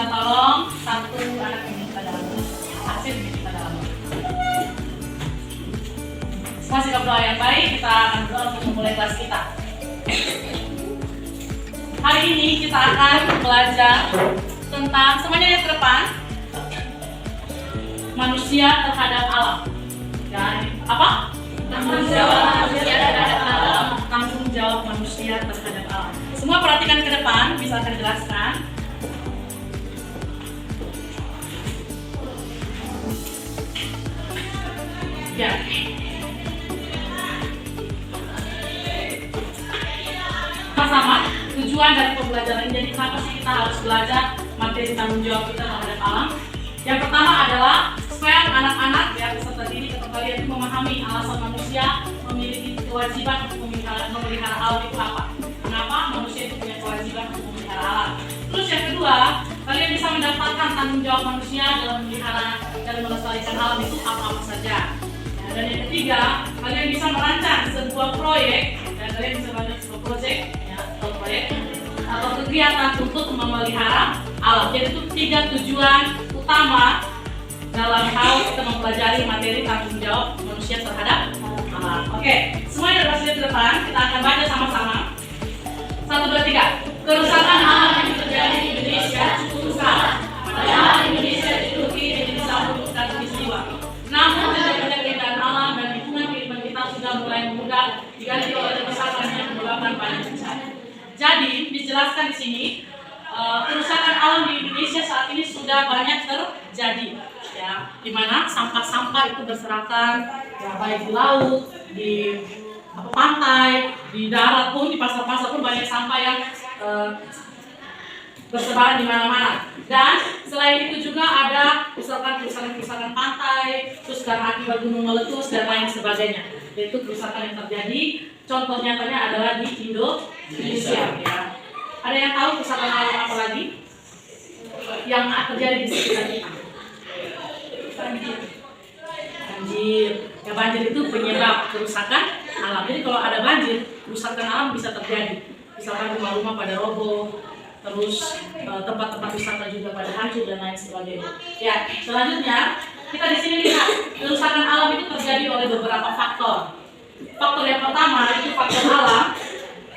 minta tolong satu anak ini pada Asin ini pada lama. Semua sikap doa yang baik, kita akan berdoa untuk memulai kelas kita. Hari ini kita akan belajar tentang semuanya yang ke depan, manusia terhadap alam. Dan apa? Tanggung jawab manusia terhadap alam. Tanggung jawab manusia terhadap alam. Semua perhatikan ke depan, bisa saya jelaskan. Ya. Sama-sama tujuan dari pembelajaran ini. Jadi kenapa sih kita harus belajar materi tanggung jawab kita terhadap alam? Yang pertama adalah supaya anak-anak ya peserta didik atau kalian itu memahami alasan manusia memiliki kewajiban untuk memelihara alam itu apa. Kenapa manusia itu punya kewajiban untuk memelihara alam. Terus yang kedua, kalian bisa mendapatkan tanggung jawab manusia dalam memelihara dan melestarikan alam itu apa-apa saja. Ya, dan yang ketiga, kalian bisa merancang sebuah proyek dan kalian bisa merancang sebuah proyek ya, atau proyek atau kegiatan untuk memelihara alam. Jadi itu 3 tujuan utama dalam hal kita mempelajari materi tanggung jawab manusia terhadap alam. Oke, semuanya sudah siap di depan. Kita akan baca sama-sama. 1, 2, 3. Kerusakan alam yang terjadi di Indonesia cukup besar. Padahal Indonesia dijuluki Indonesia merupakan peristiwa. Namun banyak keindahan alam dan lingkungan kehidupan kita sudah mulai memudar diganti oleh kerusakan yang menyebabkan banyak bencana. Jadi dijelaskan di sini kerusakan alam di Indonesia saat ini sudah banyak terjadi. Ya, di mana sampah-sampah itu berserakan ya, baik di laut, di pantai, di darat pun, di pasar-pasar pun banyak sampah yang bersebaran di mana-mana. Dan selain itu juga ada misalkan kerusakan pantai, terus karena akibat gunung meletus dan lain sebagainya. Yaitu kerusakan yang terjadi. Contoh nyatanya adalah di Indonesia. Ya. Ada yang tahu kerusakan alam apa lagi yang terjadi di sekitar kita? Banjir. Ya, banjir itu penyebab kerusakan alam. Jadi kalau ada banjir, kerusakan alam bisa terjadi. Misalkan rumah-rumah pada roboh, terus tempat-tempat wisata juga pada hancur dan lain sebagainya. Ya, selanjutnya kita di sini lihat kerusakan alam itu terjadi oleh beberapa faktor. Faktor yang pertama itu faktor alam.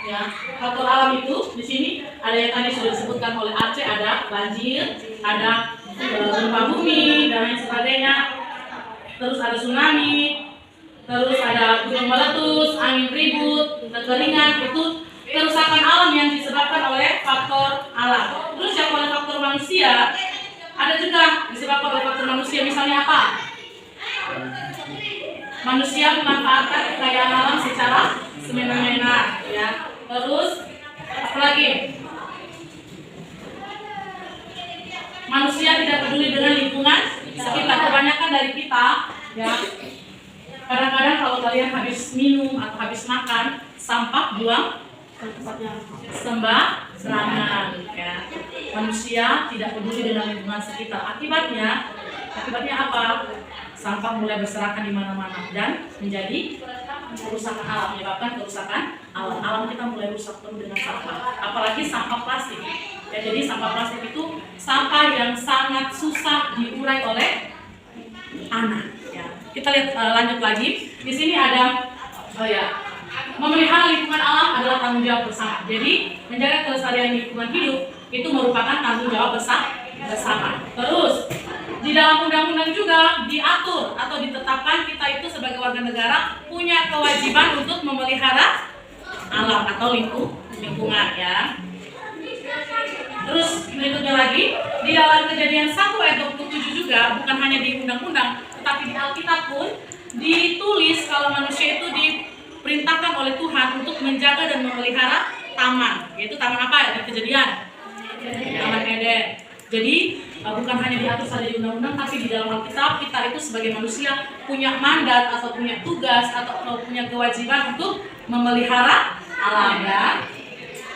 Ya, faktor alam itu di sini ada yang tadi sudah disebutkan oleh Aceh, ada banjir, ada gempa bumi dan lain sebagainya. Terus ada tsunami, terus ada gunung meletus, angin ribut, kekeringan. Itu kerusakan alam yang disebabkan oleh faktor alam. Terus yang oleh faktor manusia ada juga disebabkan oleh faktor manusia. Misalnya apa? Manusia memanfaatkan kekayaan alam secara semena-mena, ya. Terus apa lagi? Manusia tidak peduli dengan lingkungan sekitar. Kebanyakan dari kita, ya. Kadang-kadang kalau kalian habis minum atau habis makan, sampah buang sembarangan, ya. Manusia tidak peduli dengan lingkungan sekitar. Akibatnya apa? Sampah mulai berserakan di mana-mana dan menjadi kerusakan alam, menyebabkan kerusakan alam. Alam kita mulai rusak penuh dengan sampah, apalagi sampah plastik. Ya, jadi sampah plastik itu sampah yang sangat susah diurai oleh anak. Ya. Kita lihat lanjut lagi. Di sini ada memelihara lingkungan alam adalah tanggung jawab bersama. Jadi menjaga kelestarian lingkungan hidup itu merupakan tanggung jawab bersama. Terus di dalam undang-undang juga diatur atau ditetapkan kita itu sebagai warga negara punya kewajiban untuk memelihara alam atau lingkungan, ya. Terus berikutnya lagi di dalam Kejadian 1 ayat 27 juga bukan hanya di undang-undang tetapi di Alkitab pun ditulis kalau manusia itu diperintahkan oleh Tuhan untuk menjaga dan memelihara taman, yaitu taman apa ya? Di Kejadian, Taman Eden. Jadi bukan hanya diatur saja di undang-undang, tapi di dalam Alkitab kita itu sebagai manusia punya mandat atau punya tugas atau punya kewajiban untuk memelihara alam, ya.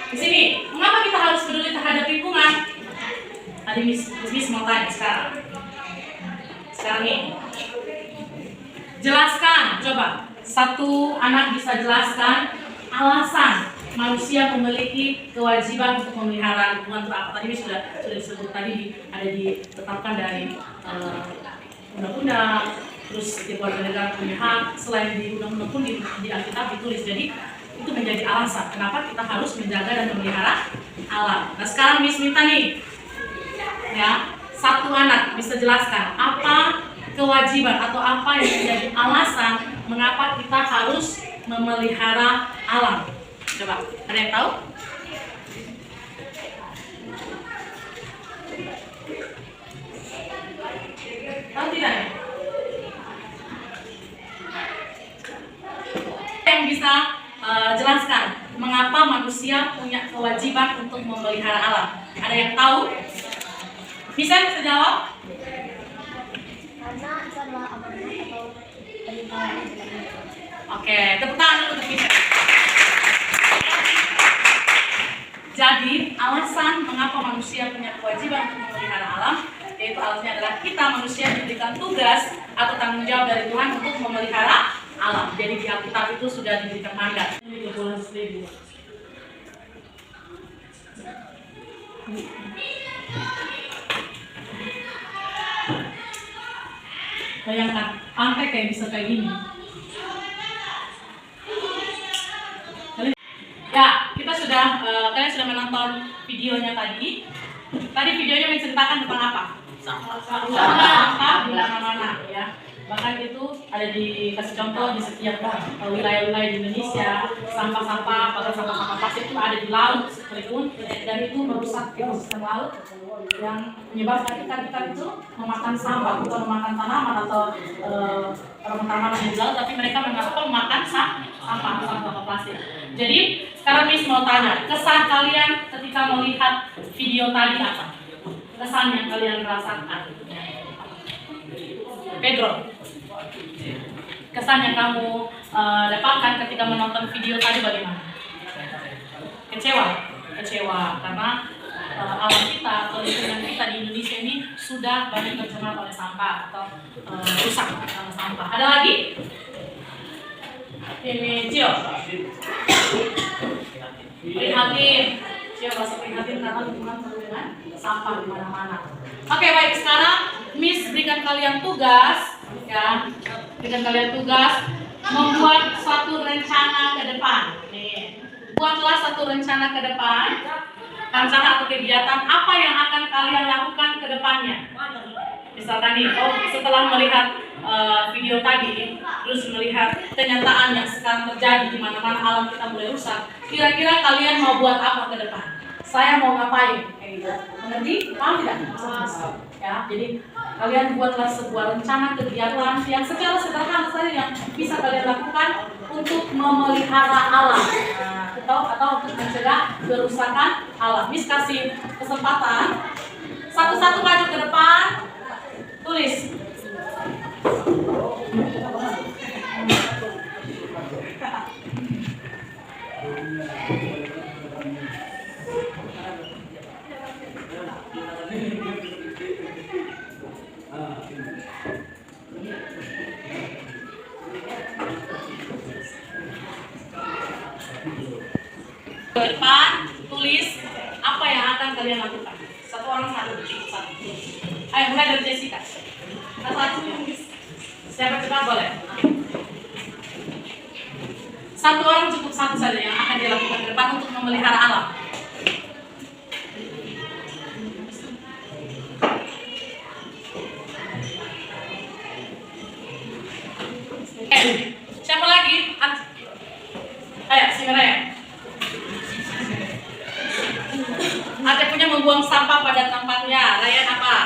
Di sini, mengapa kita harus peduli terhadap lingkungan? Tadi Miss mau tanya sekarang nih. Jelaskan, coba satu anak bisa jelaskan alasan manusia memiliki kewajiban untuk memelihara lingkungan apa tadi sudah disebut tadi ada ditetapkan dari undang-undang, terus setiap warga negara punya hak, selain di undang-undang pun di Alkitab ditulis. Jadi itu menjadi alasan kenapa kita harus menjaga dan memelihara alam. Nah sekarang Miss minta nih, ya, satu anak bisa jelaskan apa kewajiban atau apa yang menjadi alasan mengapa kita harus memelihara alam. Coba, ada yang tahu? Tahu tidak ya? Yang bisa jelaskan mengapa manusia punya kewajiban untuk memelihara alam? Ada yang tahu? Bisa jawab? Karena itu adalah amanah atau perintah. Oke, tepuk tangan dulu untuk bisa. Jadi, alasan mengapa manusia punya kewajiban untuk memelihara alam, yaitu alasannya adalah kita manusia diberikan tugas atau tanggung jawab dari Tuhan untuk memelihara alam. Jadi di Alkitab itu sudah diberikan mandat. Ini bola seribu. Bayangkan, pantai kayak bisa kayak gini. Ya, kita sudah, kalian sudah menonton videonya tadi. Tadi videonya menceritakan tentang apa? Sampah di mana-mana, ya. Bahkan itu ada dikasih contoh di setiap wilayah-wilayah di Indonesia, sampah-sampah, bahkan sampah-sampah plastik itu ada di laut sekalipun, dan itu merusak ekosistem laut yang menyebabkan ikan-ikan itu memakan sampah, bukan memakan tanaman atau tanaman yang di laut, tapi mereka memakan sampah plastik. Jadi sekarang Miss mau tanya, kesan kalian ketika melihat video tadi apa? Kesan yang kalian rasakan? Pedro, kesan yang kamu dapatkan ketika menonton video tadi bagaimana? Kecewa karena alam kita atau lingkungan kita di Indonesia ini sudah banyak tercemar oleh sampah atau rusak karena sampah. Ada lagi? Ini Cio. Prihatin. Cio rasa prihatin karena lingkungan penuh dengan sampah di mana-mana. Oke, baik, sekarang Miss berikan kalian tugas, ya, membuat suatu rencana ke depan. Nih, buatlah satu rencana ke depan, rencana atau kegiatan apa yang akan kalian lakukan ke depannya. Misalkan nih, setelah melihat video tadi, terus melihat kenyataan yang sekarang terjadi di mana-mana alam kita mulai rusak, kira-kira kalian mau buat apa ke depan? Saya mau ngapain? Mengerti? Paham tidak? Ya, jadi kalian buatlah sebuah rencana kegiatan yang secara sederhana saja yang bisa kalian lakukan untuk memelihara alam atau untuk mencegah kerusakan alam. Miss kasih kesempatan satu-satu maju ke depan, tulis. Ke depan, tulis apa yang akan kalian lakukan. Satu orang satu. Ayo mulai dari Jessica. Satu. Siapa cepat boleh. Satu orang cukup, satu saja yang akan dilakukan ke depan untuk memelihara alam. Siapa lagi? Ayo, si Raya. Ada punya membuang sampah pada tempatnya. Raya apa?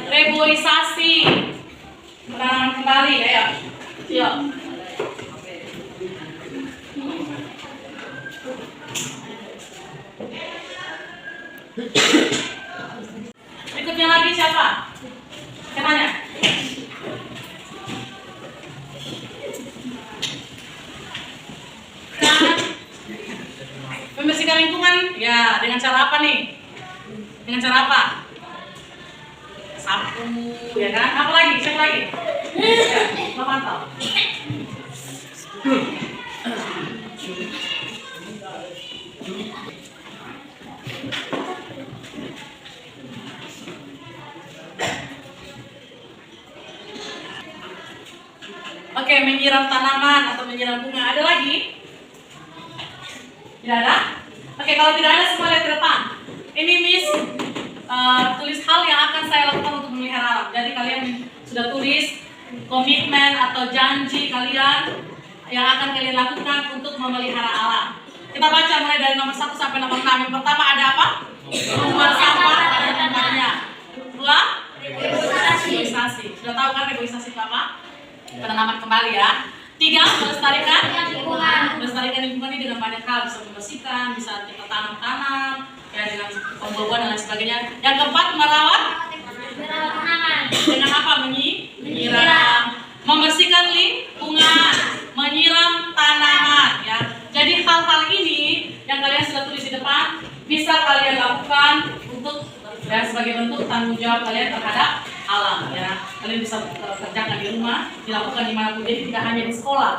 Reboisasi. Penanganan kembali, ayo. Yuk. Berikutnya lagi siapa? Saya tanya. Membersihkan lingkungan, ya, dengan cara apa nih? Dengan cara apa? Sapu, ya kan? Apa lagi? Siapa lagi? Ya, mau pantau. menyiram tanaman atau menyiram bunga. Ada lagi? Tidak ada? Oke, kalau tidak ada semua lihat ke depan. Ini Miss tulis hal yang akan saya lakukan untuk memelihara alam. Jadi kalian sudah tulis komitmen atau janji kalian yang akan kalian lakukan untuk memelihara alam. Kita baca mulai dari nomor 1 sampai nomor 6. Yang pertama ada apa? Membuang sampah pada tempatnya. 2, reboisasi. Sudah tahu kan reboisasi itu apa? Penanaman kembali ya. 3, melestarikan lingkungan. Melestarikan lingkungan ini dengan banyak hal, bisa membersihkan, bisa kita tanam-tanam, ya dengan pembuahan dan lain sebagainya. Yang keempat, merawat tanaman. dengan apa? Menyiram, membersihkan lingkungan, menyiram tanaman. Ya. Jadi hal-hal ini yang kalian sudah tulis di depan bisa kalian lakukan untuk ya sebagai bentuk tanggung jawab kalian terhadap alam. Ya, kalian bisa kerjakan di rumah, dilakukan dimanapun. Jadi tidak hanya di sekolah.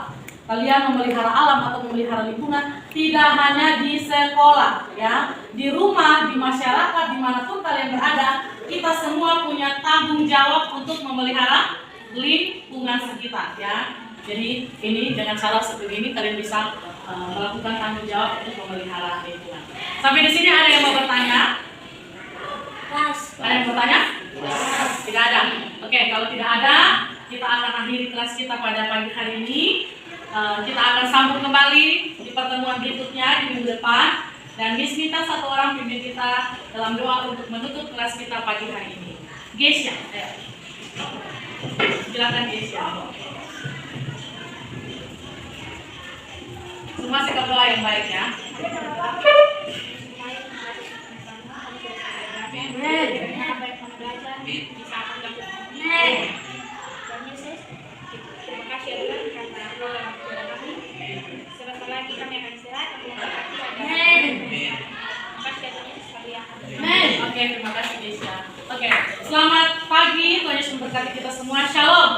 Kalian memelihara alam atau memelihara lingkungan tidak hanya di sekolah, ya, di rumah, di masyarakat, dimanapun kalian berada, kita semua punya tanggung jawab untuk memelihara lingkungan sekitar, ya. Jadi ini dengan cara seperti ini kalian bisa melakukan tanggung jawab untuk memelihara lingkungan. Sampai di sini ada yang mau bertanya? Ada yang bertanya? Tidak ada. Oke, kalau tidak ada, kita akan akhiri kelas kita pada pagi hari ini. Kita akan sambung kembali di pertemuan berikutnya di minggu depan. Dan Miss minta satu orang pimpin kita dalam doa untuk menutup kelas kita pagi hari ini. Gesya, silakan Gesya. Semua sikap doa yang baik ya. Terima kasih ya Tuhan karena Engkau telah kepada kami. Sebentar lagi kami akan istirahat. Terima kasih ya Tuhan sekalian. Oke, terima kasih Desya. Oke, selamat pagi. Tuhan Yesus memberkati kita semua. Shalom.